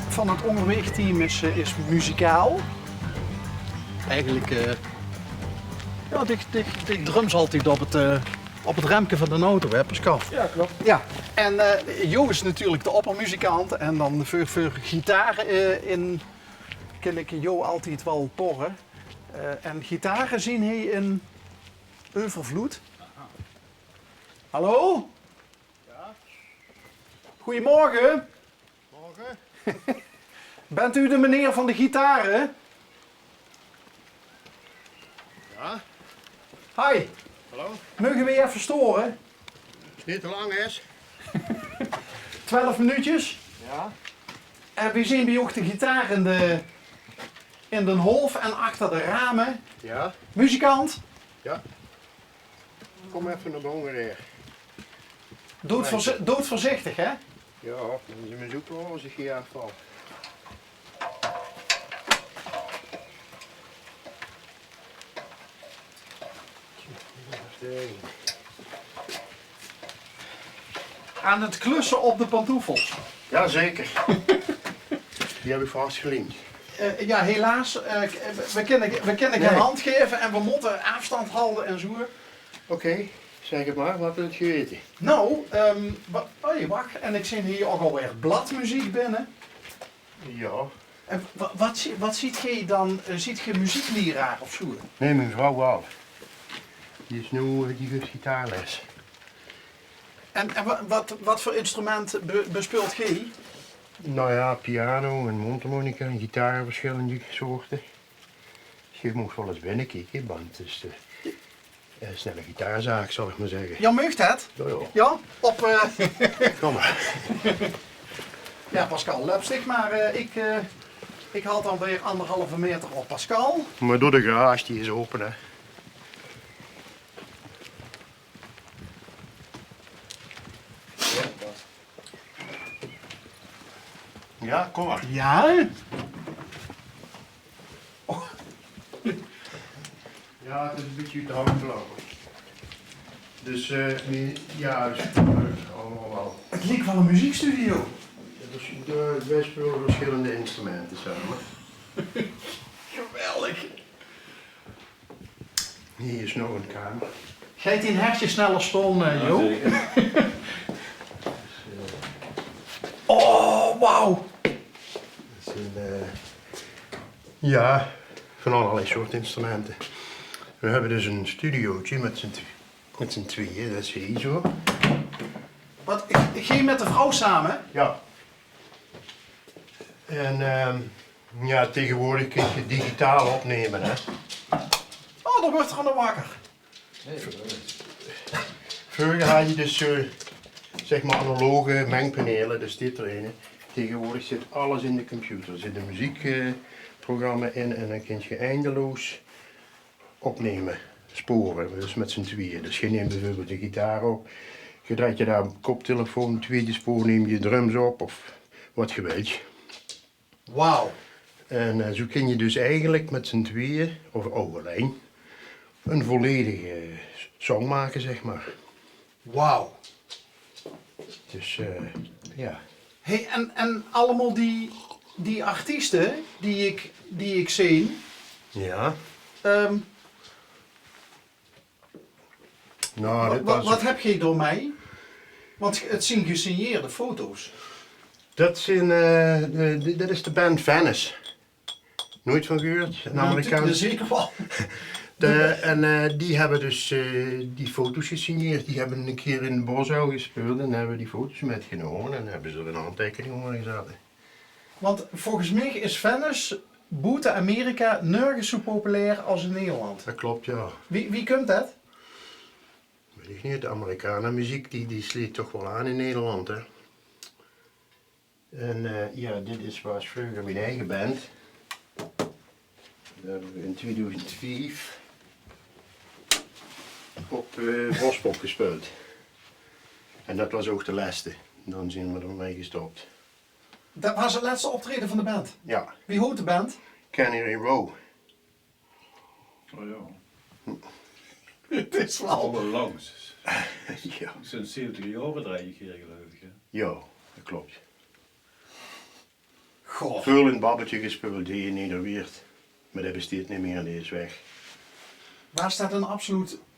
van het onderweegteam is muzikaal. Eigenlijk, ja, die drums altijd op het rempje van de auto, hè Pascal? Ja, klopt. Ja, en Jo is natuurlijk de oppermuzikant en dan voor gitaar in ken ik Jo altijd wel porren. En gitaren zien hij in overvloed. Hallo? Ja. Goedemorgen. Morgen. Bent u de meneer van de gitaren? Ja. Hi. Hallo. Mogen we je even storen? Als het niet te lang is. 12 minuutjes. Ja. En we zien bij ook de gitaar in de hof en achter de ramen. Ja. Muzikant. Ja. Kom even naar boven hier. Dood voorzichtig, hè? Ja, dan is mijn zoek wel als ik hier afval. Aan het klussen op de pantoefels. Jazeker. Die heb ik vast geleend. Ja, helaas. We kunnen geen hand geven en we moeten afstand houden en zo. Oké, zeg het maar, wat wil je weten? Nou, wacht. En ik zie hier ook alweer bladmuziek binnen. Ja. En wat ziet je dan? Ziet je muziekleraar of zo? Nee, mijn vrouw wel. Die is nu, die geeft gitaarles. En wat voor instrument bespeelt je? Nou ja, piano en mondharmonica en gitaar, verschillende soorten. Dus je mocht wel eens binnenkijken, want het is een snelle gitaarzaak, zal ik maar zeggen. Jan Meugt het? Ja, ja. Ja? Op... Kom maar. Ja, Pascal, lepstig, maar ik haal dan weer 1,5 meter op Pascal. Maar door de garage, die is open, hè. Ja, kom maar. Ja? Ja, het is een beetje uit de hand gelopen. Dus, ja, dus, allemaal wel. Het leek wel een muziekstudio. Dus, wij spelen verschillende instrumenten samen. Geweldig. Hier is nog een kamer. Geet in hertje sneller stoom, Jo. Oh, wauw. Dat zijn, ja, van allerlei soorten instrumenten. We hebben dus een studiootje met z'n tweeën, dat zie je zo. Wat, ik ging met de vrouw samen. Ja. En ja, tegenwoordig kun je digitaal opnemen, hè. Oh, dan wordt er gewoon wakker. Vroeger had je dus zeg maar analoge mengpanelen, dus dit erin. Tegenwoordig zit alles in de computer. Er zit een muziekprogramma in en dan kun je eindeloos opnemen, sporen, dus met z'n tweeën. Dus je neemt bijvoorbeeld de gitaar op, je draait je daar een koptelefoon, tweede spoor neem je drums op of wat je wilt. Wauw. En zo kun je dus eigenlijk met z'n tweeën, of alleen, een volledige song maken, zeg maar. Wauw. Dus ja. Hey, en allemaal die artiesten die ik zie, Ja. wat heb je door mij? Want het zijn gesigneerde foto's. Dat is de band Venice. Nooit van gehoord? Een Amerikaanse. Zeker wel. Die hebben dus die foto's gesigneerd. Die hebben een keer in Bosuil gespeeld en hebben die foto's metgenomen en hebben ze er een handtekening onder gezet. Want volgens mij is Venice buiten Amerika nergens zo populair als in Nederland. Dat klopt, ja. Wie komt dat? Weet ik niet, de Amerikanen muziek die sleet toch wel aan in Nederland, hè. En ja, dit was vroeger mijn eigen band. Dat hebben we in 2005 op Bospop gespeeld. En dat was ook de laatste. Dan zijn we ermee gestopt. Dat was het laatste optreden van de band. Ja, Wie hoort de band? Canary Row. Oh ja, Het is wel. allemaal langs. Ja. Sinds 70 jaar bedrijf ik hier geloof ik. Hè? Ja, dat klopt. Goh. Veel in het babbeltje gespeeld hier in Nederweert. Maar dat bestaat niet meer, die is weg. Waar staat een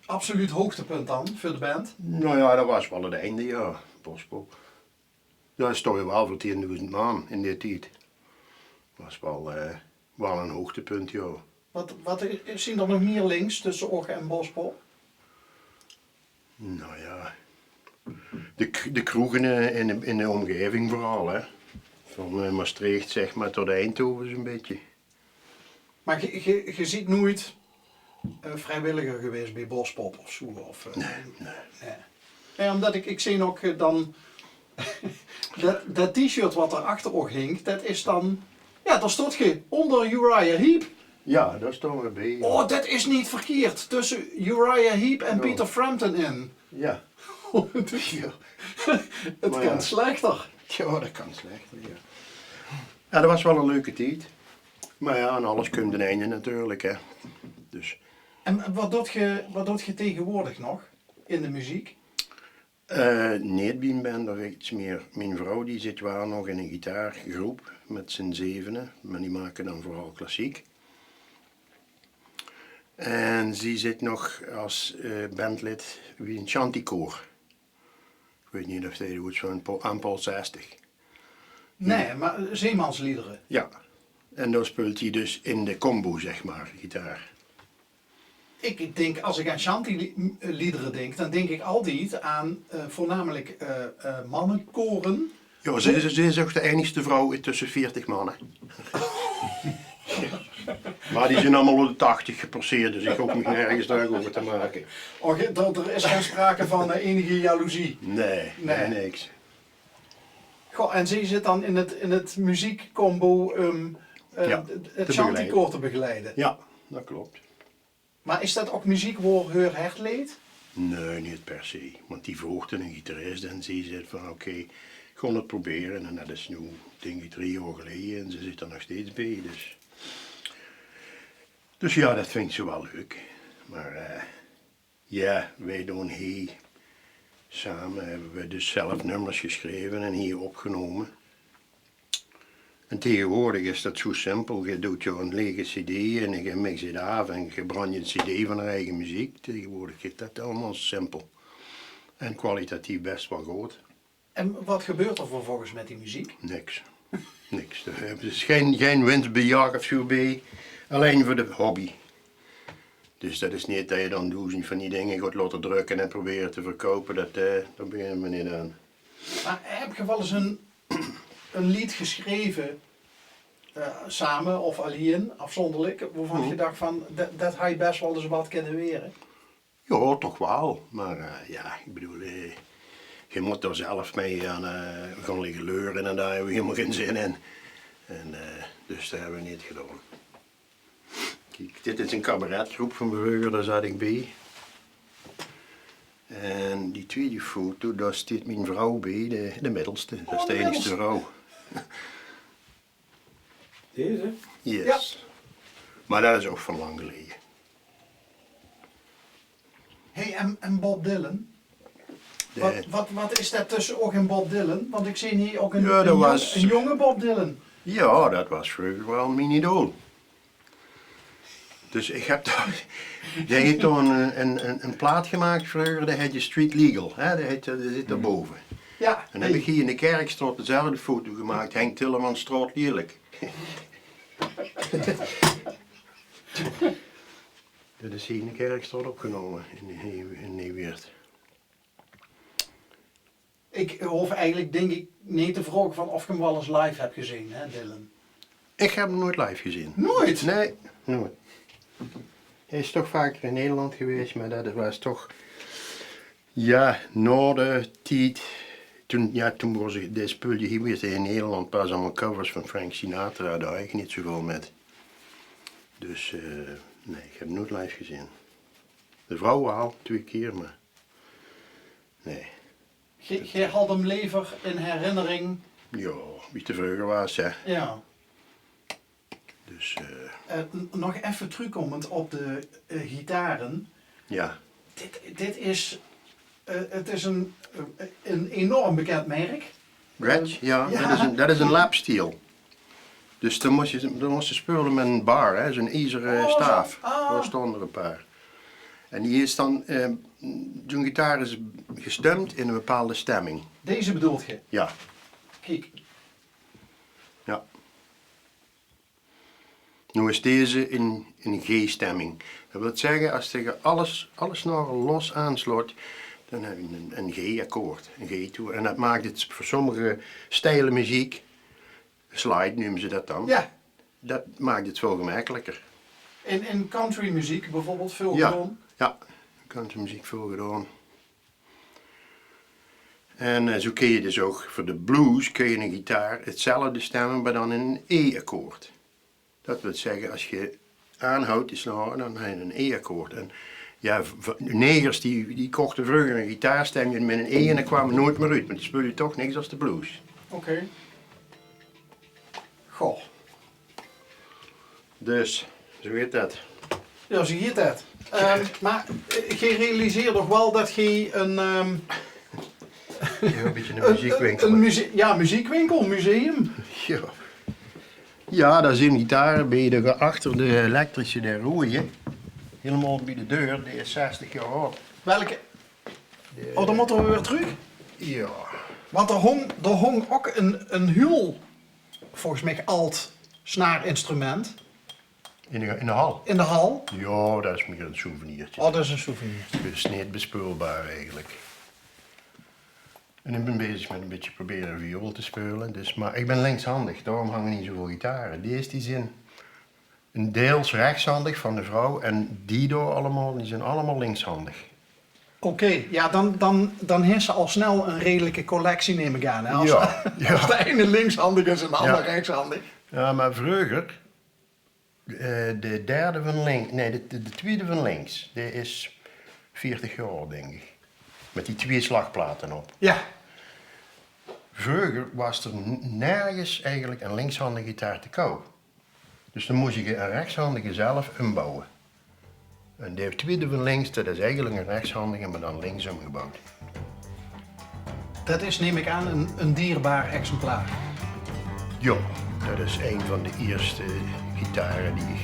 absoluut hoogtepunt dan voor de band? Nou ja, dat was wel het einde, ja. Bospop. Dat is toch wel voor 10.000 man in die tijd. Dat was wel een hoogtepunt, ja. Wat zien er nog meer links tussen Ogge en Bospop? Nou ja, de kroegen in de omgeving vooral, hè. Van Maastricht zeg maar tot Eindhoven zo'n beetje. Maar je ziet nooit vrijwilliger geweest bij Bospop of zo? Of, Nee. Nee, omdat ik zie ook dan dat t-shirt wat erachter ook hing, dat is dan, ja, daar stond je onder Uriah Heep. Ja, daar staan we bij. Oh, dat is niet verkeerd. Tussen Uriah Heep en Ja. Peter Frampton in. Ja. Het Maar kan ja. slechter. Ja, dat kan slechter, ja. Ja, dat was wel een leuke tijd. Maar ja, en alles komt een einde natuurlijk, hè. Dus... En wat doet je tegenwoordig nog in de muziek? Nee, ik ben er iets meer. Mijn vrouw die zit wel nog in een gitaargroep met z'n zevenen, maar die maken dan vooral klassiek. En ze zit nog als bandlid bij een chanticoor. Ik weet niet of hij doet zo'n aantal 60. Nee, maar zeemansliederen. Ja, en dan speelt hij dus in de combo, zeg maar, gitaar. Ik denk, als ik aan Shanti-liederen denk, dan denk ik altijd aan voornamelijk mannenkoren. Ja, ze is ook de enigste vrouw tussen 40 mannen. Maar die zijn allemaal op de 80 gepasseerd, dus ik hoef me nergens druk over te maken. Oh, er is geen sprake van enige jaloezie. Nee, Nee. niks. Goh, en ze zit dan in het muziekcombo Ja, het Shanti-koor te begeleiden. Ja, dat klopt. Maar is dat ook muziek waar haar hart leed? Nee, niet per se. Want die volgde een gitarist en ze zei van oké, gewoon het proberen. En dat is nu denk ik 3 jaar geleden en ze zit er nog steeds bij. Dus ja, dat vind ik zo wel leuk. Maar ja, wij doen hier samen hebben we dus zelf nummers geschreven en hier opgenomen. En tegenwoordig is dat zo simpel. Je doet je een lege cd en je mixt het af en je brandt je een cd van haar eigen muziek. Tegenwoordig is dat allemaal simpel. En kwalitatief best wel goed. En wat gebeurt er vervolgens met die muziek? Niks. Niks. Er is geen winstbejag of zo bij. Alleen voor de hobby. Dus dat is niet dat je dan 1000 van die dingen gaat laten drukken en proberen te verkopen. Daar beginnen we niet aan. Maar heb je wel eens een lied geschreven, samen of alleen, afzonderlijk, waarvan je dacht van, dat had je best wel eens wat kunnen weren? Ja, toch wel. Maar ja, ik bedoel, je moet er zelf mee aan gaan liggen leuren en daar hebben we helemaal geen zin in. En dus dat hebben we niet gedaan. Kijk, dit is een cabaretgroep van Brugge, daar zat ik bij. En die tweede foto, daar staat mijn vrouw bij, de middelste. Dat is de enigste vrouw. Deze? Yes. Maar dat is ook van lang geleden. Hey, en Bob Dylan? De- Wat is dat tussen ook en Bob Dylan? Want ik zie hier ook Ja, dat was- een jonge Bob Dylan. Ja, dat was vroeger wel mijn idool. Dus ik heb daar... Die heeft toen een plaat gemaakt vroeger, dat heet je Street Legal. Hè? Dat zit daarboven. Ja, En dan heb ik hier in de Kerkstraat dezelfde foto gemaakt, Henk Tillemans Straat Lelijk. Dat is hier in de Kerkstraat opgenomen, in Nieuweert. ik hoef eigenlijk denk ik niet te vragen van of ik hem wel eens live heb gezien, hè, Dylan. Ik heb hem nooit live gezien. Nooit? Nee, nooit. Hij is toch vaker in Nederland geweest, maar dat was toch... Ja, na de tijd... Toen was ik, dit speelde hier weer in Nederland pas allemaal covers van Frank Sinatra, daar had ik niet zoveel met. Dus nee, ik heb hem nooit live gezien. De vrouw wel, 2 keer, maar... Nee. Je had hem liever in herinnering, Ja, wie te vroeger was, hè. ja. Dus Nog even terugkomend op de gitaren. ja. Dit is, het is een enorm bekend merk. Gretsch, ja, ja. dat is een lapsteel. Dus dan moest je spelen met een bar, hè, zo'n ijzeren Oh, zo. staaf. Ah. Daar stonden er een paar. En die is dan, zo'n gitaar is gestemd in een bepaalde stemming. Deze bedoelt je? Ja, Kijk. ja. Nu is deze in G-stemming. Dat wil zeggen, als je alle snoren los aansloot, dan heb je een G-akkoord, een G-toer. En dat maakt het voor sommige stijlen muziek, slide noemen ze dat dan, Ja. dat maakt het veel gemakkelijker. In country muziek bijvoorbeeld veel Ja, gedaan. ja, country muziek veel gedaan. En zo kun je dus ook voor de blues kun je een gitaar hetzelfde stemmen, maar dan in een E-akkoord. Dat wil zeggen, als je aanhoudt die snaren, dan heb je een E-akkoord. En ja, negers die kochten vroeger een gitaarstemje met een E en dan kwam er nooit meer uit. Maar die speel je toch niks als de blues. Oké. Goh. Dus, zo heet dat. Ja, zie je dat. Maar je realiseert toch wel dat je een... Ja, een beetje een muziekwinkel. Muziekwinkel, museum. Ja. Ja, daar zit een gitaar bij de achter de elektrische de rooien. Helemaal bij de deur, die is 60 jaar oud. Welke? Oh, dan moeten we weer terug. Ja. Want er hong ook een heel, volgens mij alt snaarinstrument In de hal. in de hal. Ja, dat is meer een souvenirtje. Oh, dat is een souvenir. Het is niet bespeelbaar eigenlijk. En ik ben bezig met een beetje proberen een viool te spelen. Dus, maar ik ben linkshandig, daarom hangen niet zoveel gitaren. Deze die zijn een deels rechtshandig van de vrouw en die door allemaal, die zijn allemaal linkshandig. Oké, ja, dan heeft ze al snel een redelijke collectie, neem ik aan. Hè? Als, Ja, ja. als de ene linkshandig is en de andere Ja. rechtshandig. Ja, maar vroeger, de derde van links, nee, de tweede van links, die is 40 jaar oud, denk ik. Met die 2 slagplaten op. Ja, Vroeger was er nergens eigenlijk een linkshandige gitaar te koop. Dus dan moest je een rechtshandige zelf inbouwen. En de tweede van links, dat is eigenlijk een rechtshandige, maar dan links omgebouwd. dat is, neem ik aan, een dierbaar exemplaar. Ja, dat is een van de eerste gitaren die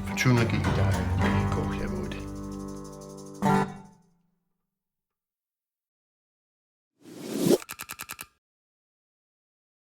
fatsoenlijke gitaren.